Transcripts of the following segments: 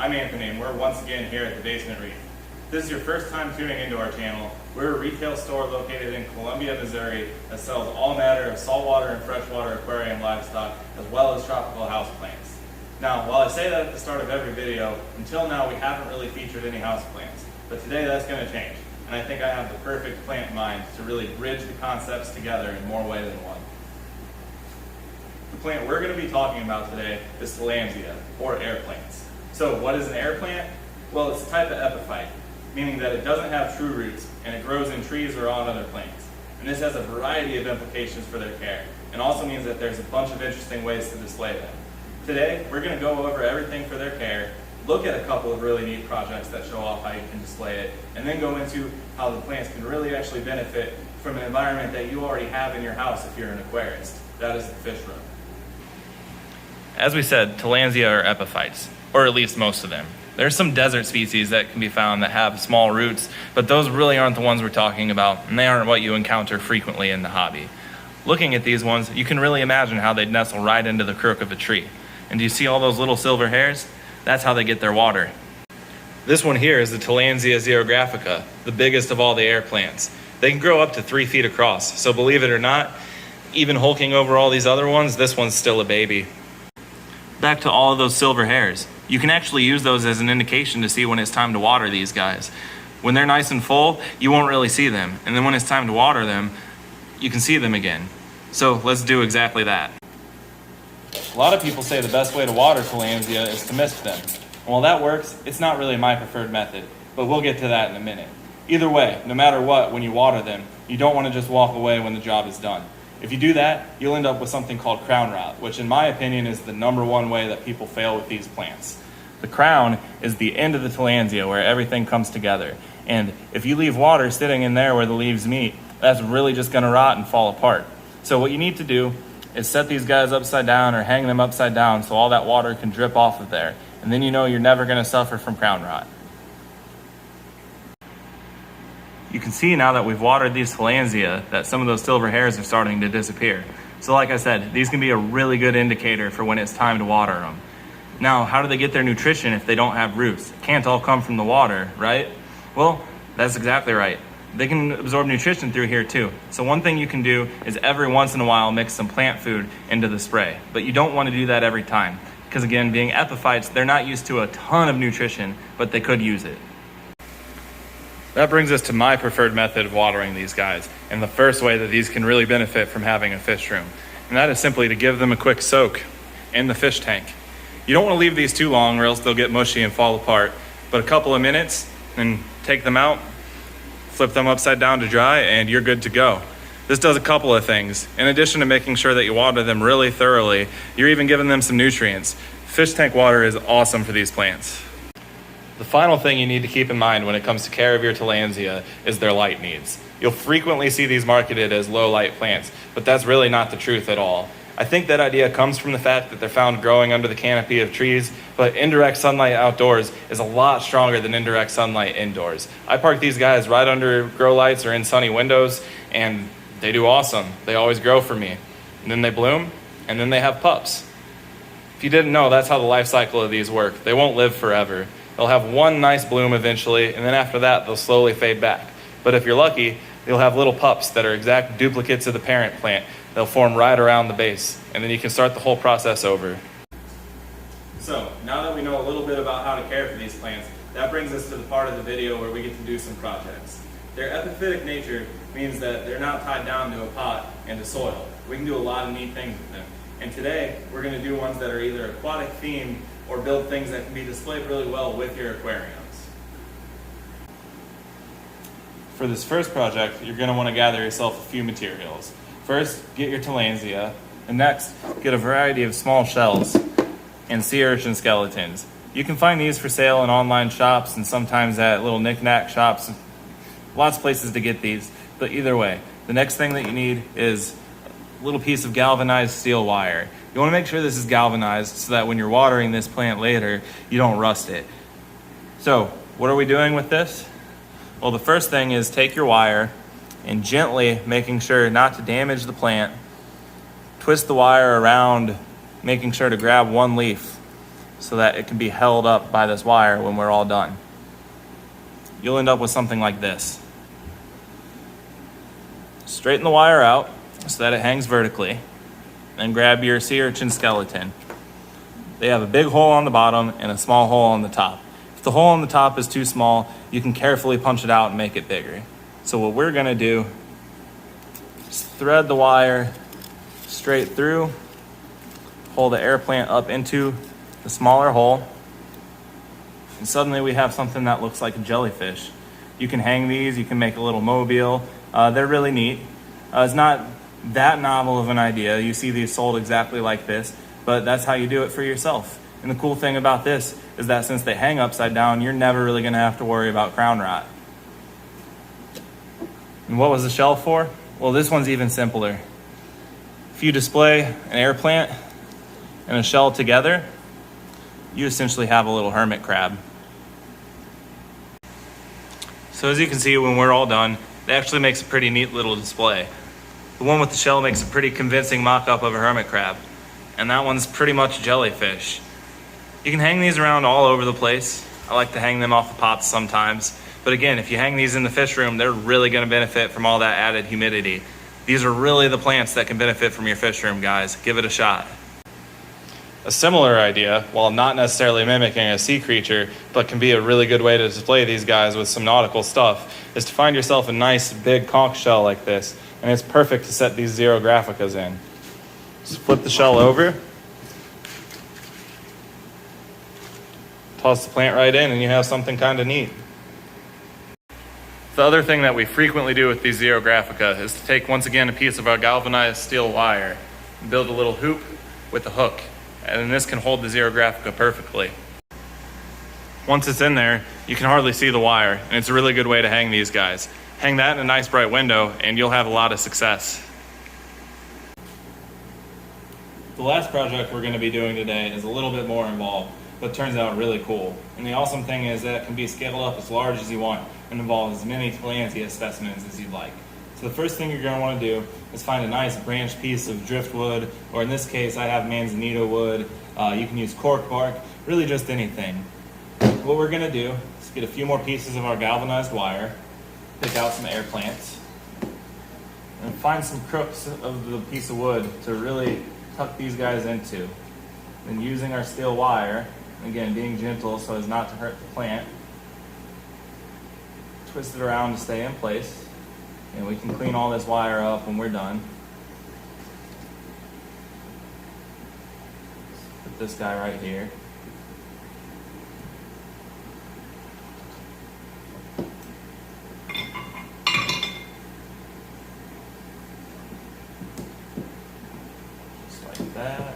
I'm Anthony, and we're once again here at the Basement Reef. If this is your first time tuning into our channel, we're a retail store located in Columbia, Missouri that sells all manner of saltwater and freshwater aquarium livestock as well as tropical houseplants. Now, while I say that at the start of every video, until now we haven't really featured any houseplants, but today that's going to change, and I think I have the perfect plant in mind to really bridge the concepts together in more ways than one. The plant we're going to be talking about today is Tillandsia, or air plants. So what is an air plant? Well, it's a type of epiphyte, meaning that it doesn't have true roots and it grows in trees or on other plants. And this has a variety of implications for their care, and also means that there's a bunch of interesting ways to display them. Today, we're going to go over everything for their care, look at a couple of really neat projects that show off how you can display it, and then go into how the plants can really actually benefit from an environment that you already have in your house if you're an aquarist. That is the fish room. As we said, Tillandsia are epiphytes, or at least most of them. There's some desert species that can be found that have small roots, but those really aren't the ones we're talking about, and they aren't what you encounter frequently in the hobby. Looking at these ones, you can really imagine how they'd nestle right into the crook of a tree. And do you see all those little silver hairs? That's how they get their water. This one here is the Tillandsia xerographica, the biggest of all the air plants. They can grow up to 3 feet across, so believe it or not, even hulking over all these other ones, this one's still a baby. Back to all of those silver hairs. You can actually use those as an indication to see when it's time to water these guys. When they're nice and full, you won't really see them. And then when it's time to water them, you can see them again. So let's do exactly that. A lot of people say the best way to water Tillandsia is to mist them. And while that works, it's not really my preferred method, but we'll get to that in a minute. Either way, no matter what, when you water them, you don't want to just walk away when the job is done. If you do that, you'll end up with something called crown rot, which in my opinion is the #1 way that people fail with these plants. The crown is the end of the Tillandsia where everything comes together. And if you leave water sitting in there where the leaves meet, that's really just going to rot and fall apart. So what you need to do is set these guys upside down or hang them upside down so all that water can drip off of there. And then you know you're never going to suffer from crown rot. You can see now that we've watered these Tillandsia that some of those silver hairs are starting to disappear. So like I said, these can be a really good indicator for when it's time to water them. Now, how do they get their nutrition if they don't have roots? It can't all come from the water, right? Well, that's exactly right. They can absorb nutrition through here too. So one thing you can do is every once in a while mix some plant food into the spray. But you don't want to do that every time. Because again, being epiphytes, they're not used to a ton of nutrition, but they could use it. That brings us to my preferred method of watering these guys, and the first way that these can really benefit from having a fish room. And that is simply to give them a quick soak in the fish tank. You don't want to leave these too long or else they'll get mushy and fall apart, but a couple of minutes and take them out, flip them upside down to dry, and you're good to go. This does a couple of things. In addition to making sure that you water them really thoroughly, you're even giving them some nutrients. Fish tank water is awesome for these plants. The final thing you need to keep in mind when it comes to care of your Tillandsia is their light needs. You'll frequently see these marketed as low light plants, but that's really not the truth at all. I think that idea comes from the fact that they're found growing under the canopy of trees, but indirect sunlight outdoors is a lot stronger than indirect sunlight indoors. I park these guys right under grow lights or in sunny windows, and they do awesome. They always grow for me. And then they bloom, and then they have pups. If you didn't know, that's how the life cycle of these work. They won't live forever. They'll have one nice bloom eventually, and then after that, they'll slowly fade back. But if you're lucky, you'll have little pups that are exact duplicates of the parent plant. They'll form right around the base, and then you can start the whole process over. So, now that we know a little bit about how to care for these plants, that brings us to the part of the video where we get to do some projects. Their epiphytic nature means that they're not tied down to a pot and to soil. We can do a lot of neat things with them. And today, we're going to do ones that are either aquatic themed or build things that can be displayed really well with your aquariums. For this first project, you're going to want to gather yourself a few materials. First, get your Tillandsia, and next, get a variety of small shells and sea urchin skeletons. You can find these for sale in online shops and sometimes at little knick-knack shops. Lots of places to get these, but either way, the next thing that you need is a little piece of galvanized steel wire. You want to make sure this is galvanized so that when you're watering this plant later, you don't rust it. So, what are we doing with this? Well, the first thing is take your wire and gently, making sure not to damage the plant, twist the wire around, making sure to grab one leaf so that it can be held up by this wire when we're all done. You'll end up with something like this. Straighten the wire out so that it hangs vertically, and grab your sea urchin skeleton. They have a big hole on the bottom and a small hole on the top. If the hole on the top is too small, you can carefully punch it out and make it bigger. So what we're gonna do is thread the wire straight through, pull the air plant up into the smaller hole, and suddenly we have something that looks like a jellyfish. You can hang these, you can make a little mobile. They're really neat. It's not that novel of an idea. You see these sold exactly like this, but that's how you do it for yourself. And the cool thing about this is that since they hang upside down, you're never really gonna have to worry about crown rot. And what was the shell for? Well, this one's even simpler. If you display an air plant and a shell together, you essentially have a little hermit crab. So as you can see, when we're all done, it actually makes a pretty neat little display. The one with the shell makes a pretty convincing mock-up of a hermit crab, and that one's pretty much a jellyfish. You can hang these around all over the place. I like to hang them off the pots sometimes. But again, if you hang these in the fish room, they're really gonna benefit from all that added humidity. These are really the plants that can benefit from your fish room, guys. Give it a shot. A similar idea, while not necessarily mimicking a sea creature, but can be a really good way to display these guys with some nautical stuff, is to find yourself a nice big conch shell like this, and it's perfect to set these xerographicas in. Just flip the shell over, toss the plant right in, and you have something kind of neat. The other thing that we frequently do with these xerographica is to take, once again, a piece of our galvanized steel wire and build a little hoop with a hook. And then this can hold the xerographica perfectly. Once it's in there, you can hardly see the wire, and it's a really good way to hang these guys. Hang that in a nice bright window, and you'll have a lot of success. The last project we're going to be doing today is a little bit more involved, but turns out really cool. And the awesome thing is that it can be scaled up as large as you want and involve as many Tillandsia specimens as you'd like. So the first thing you're going to want to do is find a nice branched piece of driftwood, or in this case I have manzanita wood. You can use cork bark, really just anything. What we're going to do is get a few more pieces of our galvanized wire, pick out some air plants, and find some crooks of the piece of wood to really tuck these guys into. Then using our steel wire, again being gentle so as not to hurt the plant, twist it around to stay in place. And we can clean all this wire up when we're done. Put this guy right here. Just like that.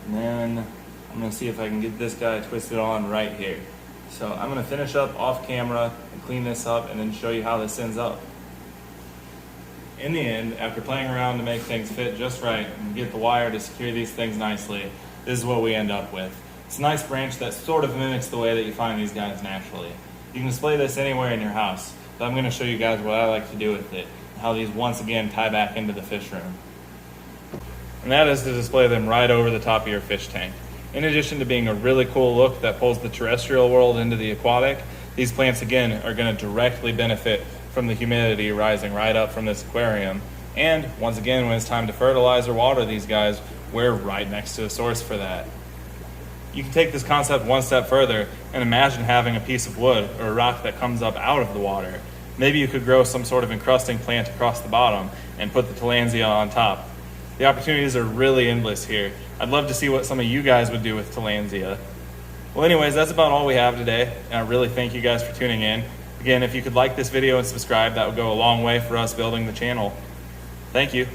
And then I'm going to see if I can get this guy twisted on right here. So I'm going to finish up off camera and clean this up and then show you how this ends up. In the end, after playing around to make things fit just right and get the wire to secure these things nicely, this is what we end up with. It's a nice branch that sort of mimics the way that you find these guys naturally. You can display this anywhere in your house, but I'm going to show you guys what I like to do with it and how these once again tie back into the fish room. And that is to display them right over the top of your fish tank. In addition to being a really cool look that pulls the terrestrial world into the aquatic, these plants again are going to directly benefit from the humidity rising right up from this aquarium. And once again, when it's time to fertilize or water these guys, we're right next to a source for that. You can take this concept one step further and imagine having a piece of wood or a rock that comes up out of the water. Maybe you could grow some sort of encrusting plant across the bottom and put the Tillandsia on top. The opportunities are really endless here. I'd love to see what some of you guys would do with Tillandsia. Well anyways, that's about all we have today, and I really thank you guys for tuning in. Again, if you could like this video and subscribe, that would go a long way for us building the channel. Thank you.